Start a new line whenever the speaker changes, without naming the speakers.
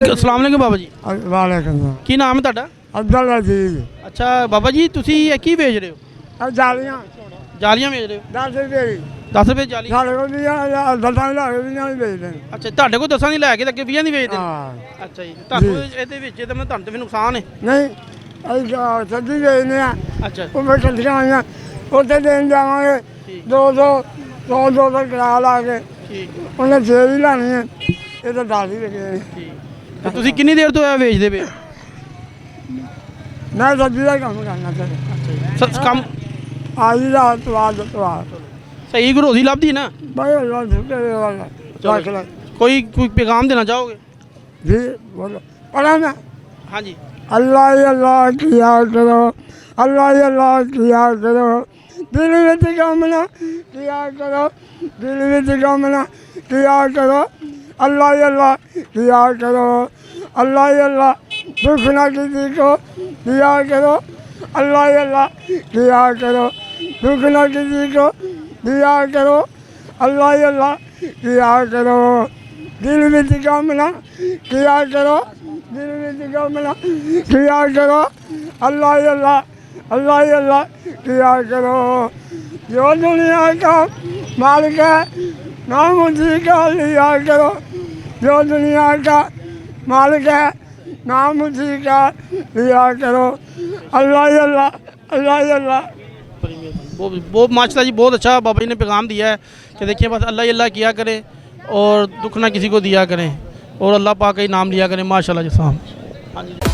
अस्सलाम वालेकुम बाबा जी।
वालेकुम
की नाम है ਤੁਹਾਡਾ?
अब्दुल अजीज।
अच्छा बाबा जी ਤੁਸੀਂ ਇਹ ਕੀ ਵੇਚ ਰਹੇ ਹੋ?
अब जालियां
ਜਾਲੀਆਂ ਵੇਚ ਰਹੇ ਹੋ?
10 रुपए की
10 ਰੁਪਏ ਜਾਲੀ।
साढ़े को भी दसां लाख भी नहीं बेचते।
ਅੱਛਾ ਤੁਹਾਡੇ ਕੋਲ 10 ਦੀ ਲੈ ਕੇ ਤੇ ਅੱਗੇ 20 ਦੀ ਵੇਚਦੇ?
हाँ
ਅੱਛਾ ਜੀ ਤੁਹਾਨੂੰ ਇਹਦੇ ਵਿੱਚ ਤਾਂ ਤੁਹਾਨੂੰ ਤੇ ਫਿਰ ਨੁਕਸਾਨ ਹੈ।
नहीं सब्जी बेचने
ਅੱਛਾ
वो मैं कट्ठियां आईयां उत्थे देन जावांगे
ठीक
200 100 किराया ला के
ਠੀਕ
उन्हें 6 ही लानी है ये तो 10 ही लगे हैं।
ਠੀਕ ਤੇ ਤੁਸੀਂ ਕਿੰਨੀ ਦੇਰ ਤੋਂ ਇਹ ਵੇਚਦੇ ਪਏ?
मैं सब्जी का काम करना चाहिए
ਕੰਮ
आज ही रात तो
ਸਹੀ ਗਰੋਸੀ ਲੱਭਦੀ ਨਾ?
भाई अल्लाह शुक्र है वाला
चलो। कोई पैगाम देना चाहोगे?
जी बोलो पढ़ा ना
हाँ जी।
अल्लाह किया करो अल्लाह किया करो दिल विच कामना किया करो दिल विच कामना किया करो अल्लाह किया करो अल्लाह दुख ना किसी को दिया करो अल्लाह किया करो दुख ना किसी को दिया करो अल्लाह किया करो दिल विच कामना किया करो दिल विच कामना किया करो अल्लाह किया करो जो दुनिया का मालिक है नाम उसी का लिया करो जो दुनिया का मालिक है नाम उसी का लिया करो अल्लाह
बहुत माशाल्लाह जी, बहुत अच्छा बाबा जी ने पैगाम दिया है कि देखिए बस अल्लाह ही अल्लाह किया करें और दुख ना किसी को दिया करें और अल्लाह पाक का ही नाम लिया करें। माशाल्लाह जी साहब। हाँ जी।